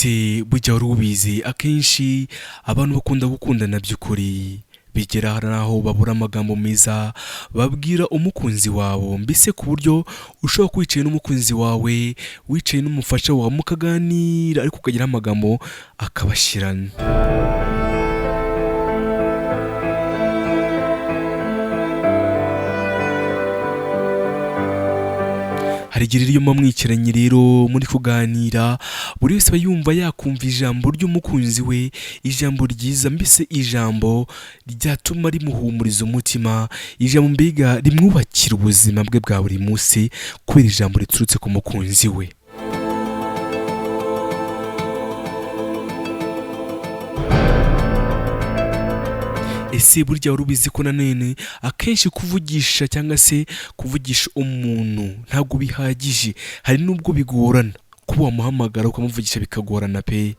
Ese burya wari ubizi akenshi abantu bakunda gukundana by'ukuri bigera n'aho babura amagambo meza babwira umukunzi wabo, mbese ku buryo ushobora kuba wicaye n'umukunzi wawe, wicaye n'umufasha wawe mukaganira ariko ukagiraho amagambo akabashirana. Hari igihe rero iyo muba mwicaranye rero muri kuganira, buri wese aba yumva yakumva ijambo ry'umukunzi we, ijambo ryiza, mbese ijambo ryatuma rimuhumuriza umutima, ijambo mbega rimwubakira ubuzima bwe bwa buri munsi kubera ijambo riturutse ku mukunzi we. Ese burya wari ubizi ko nanone akenshi kuvugisha cyangwa se kuvugisha umuntu ntabwo bihagije, hari n'ubwo bigorana kuba wamuhamagara ukamuvugisha bikagorana pe.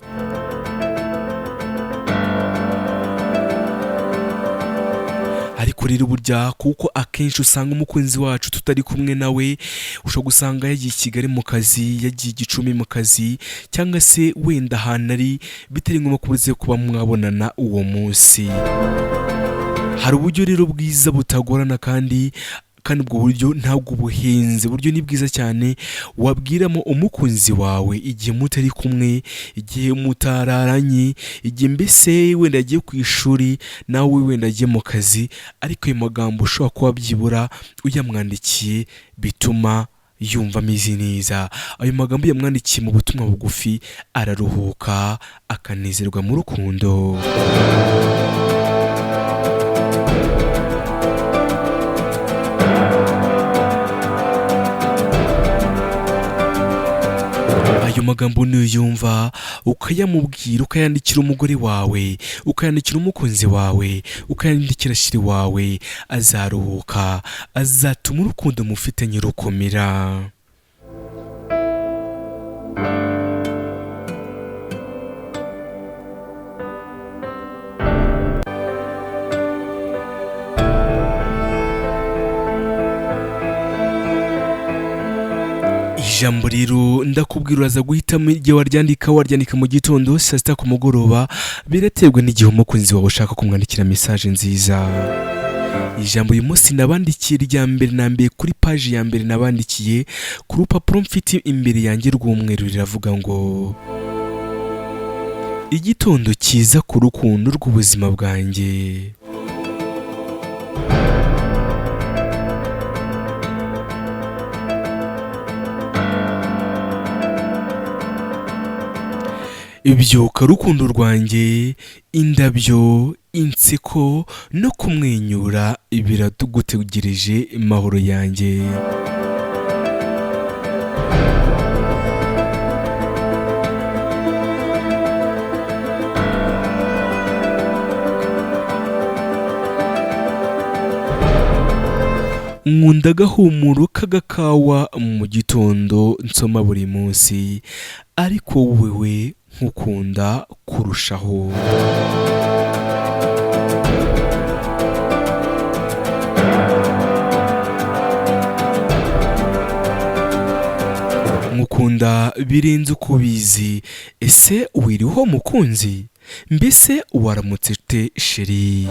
Ariko rero burya kuko akenshi usanga umukunzi wacu tutari kumwe nawe, ushobora gusanga yagiye i Kigali mu kazi, yagiye i Gicumbi mu kazi, cyangwa se wenda ahantu ari bitari ngombwa ko uze kuba mwabonana uwo munsi. Hari uburyo rero bwiza butagorana kandi ubwo buryo ntabwo buhenze, uburyo ni bwiza cyane wabwiramo umukunzi wawe igihe mutari kumwe, igihe mutararanye, igihe mbese wenda agiye ku ishuri nawe wenda agiye mu kazi, ariko ayo magambo ushobora kuba byibura uyamwandikiye bituma yumva ameze neza. Ayo magambo yamwandikiye mu butumwa bugufi araruhuka akanezerwa mu rukundo. Ayo magambo nuyumva ukayamubwira, ukayandikira umugore wawe, ukayandikira umukunzi wawe, ukayandikira shiri wawe, azaruhuka, azatuma urukundo mufitanye rukomera. Ijambo rero ndakubwira uraza guhitamo igihe waryandika mu gitondo, saa sita ku mugoroba, biraterwa n'igihe umukunzi wawe ushaka kumwandikira message nziza. Ijambo uyu munsi nabandikiye rya mbere na mbere kuri page ya mbere nabandikiye ku rupapuro mfite imbere yanjye rw'umweru riravuga ngo: igitondo cyiza ku rukundo rw'ubuzima bwanjye. Ibyuka rukundo rwanjye, indabyo, inseko no kumwenyura biradugutegereje mahoro yanjye. Nkunda agahumuro k'agakawa mu gitondo nsoma buri munsi, ariko wowe nkukunda kurushaho. Nkukunda birenze uko ubizi, ese wiriho mukunzi? Mbese waramutse ute sheri?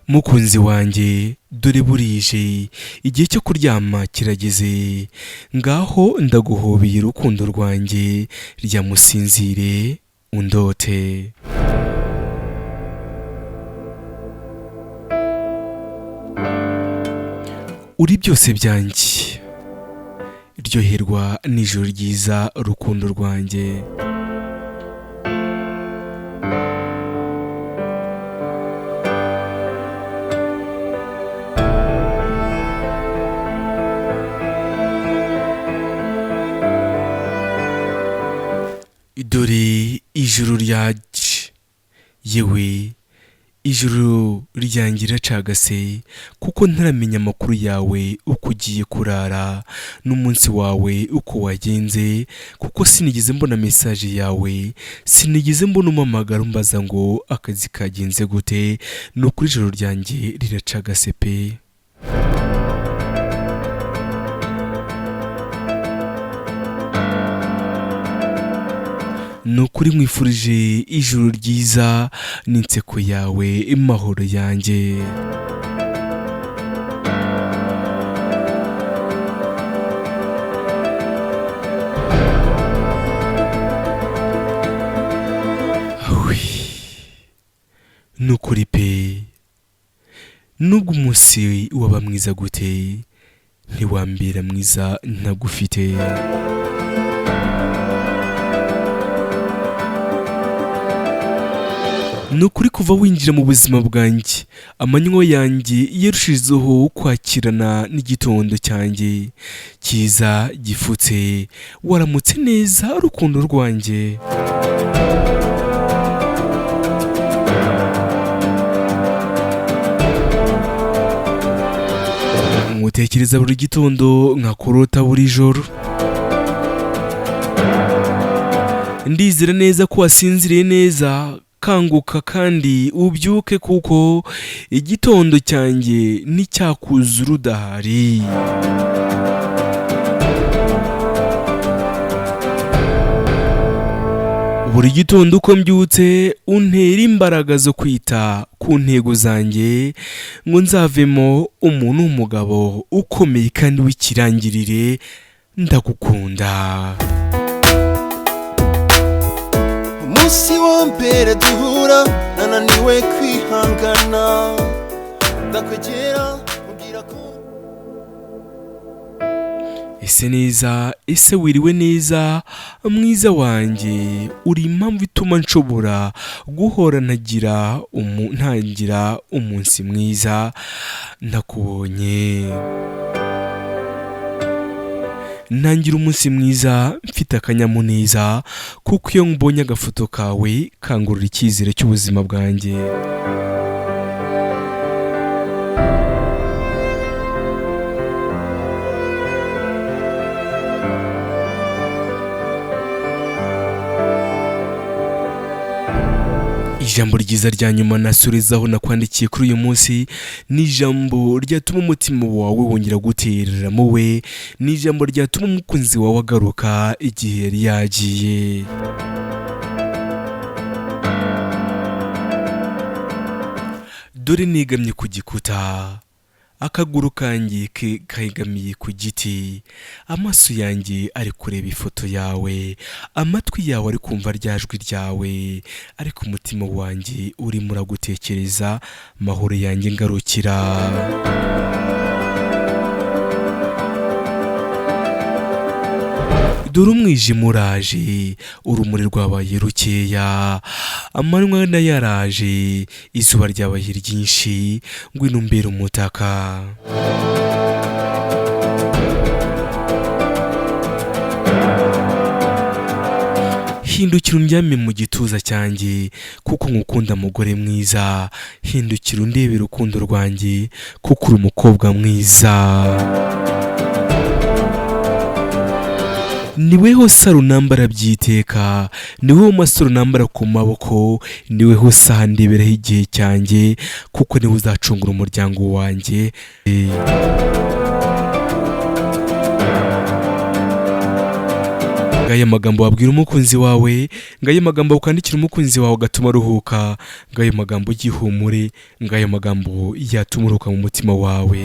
Mukunzi wanjye, dore burije, igihe cyo kuryama kirageze, ngaho ndaguhobeye urukundo rwanjye, rya musinzire undote. Uri byose byanjye, ryoherwa n'ijoro ryiza rukundo rwanjye. Dore ijuru ryaje, yewe ijuru ryanjye riracagase kuko ntaramenya amakuru yawe uko ugiye kurara n'umunsi wawe uko wagenze, kuko sinigeze mbona mesaje yawe, sinigeze mbona umpamagara umbaza ngo akazi kagenze gute. ni ukuri ijoro ryanjye riracagase pe. ni ukuri nkwifurije ijoro ryiza n'inseko yawe mahoro yanjye. ni ukuri pe, nubwo umunsi waba mwiza gute ntiwambera mwiza ntagufite. ni ukuri kuva winjira mu buzima bwanjye amanywa yanjye yarushijeho kwakirana n'igitondo cyanjye cyiza gifutse. waramutse neza rukundo rwanjye. nkutekereza buri gitondo nkakurota buri joro. ndizera neza ko wasinziriye neza. kanguka kandi ubyuke kuko igitondo cyanjye nticyakuzura udahari. buri gitondo uko mbyutse untera imbaraga zo kwita ku ntego zanjye ngo nzavemo umuntu w'umugabo ukomeye kandi w'ikirangirire. ndagukunda. umunsi wa mbere duhura nananiwe kwihangana ndakwegera mubwira ko ese neza, ese wiriwe neza mwiza wanjye, uri impamvu ituma nshobora guhora ntangira umunsi mwiza nakubonye. ntangira umunsi mwiza mfite akanyamuneza kuko iyo mbonye agafoto kawe kangurura icyizere cy'ubuzima bwanjye. ijambo ryiza rya nyuma nasubizaho nakwandikiye kuri uyu munsi ni ijambo ryatuma umutima wawe wongera guterera muwe. ni ijambo ryatuma umukunzi wawe agaruka igihe yari yagiye. dore negamye ku gikuta, akaguru kanjye kegamiye ku giti, amaso yanjye ari kureba ifoto yawe, amatwi yawe ari kumva rya jwi ryawe, ariko umutima wanjye urimo uragutekereza. mahoro yanjye ngarukira. dore umwijima uraje, urumuri rwabaye rukeya, amanywa na yaraje, izuba ryabaye ryinshi, ngwino umbere umutaka. hindukira undyame mu gituza cyanjye kuko nkukunda mugore mwiza. hindukira undebe urukundo rwanjye kuko uri umukobwa mwiza. niweho saro nambara byiteka, niweho masaro nambara ku maboko, niweho saha ndeberaho igihe cyanjye kuko niwe uzacungura umuryango wanjye. ngaya magambo wabwira umukunzi wawe, ngaya magambo ukandikira umukunzi wawe agatuma aruhuka, ngaya magambo y'ihumure, ngaya magambo yatuma uruhuka mu mutima wawe.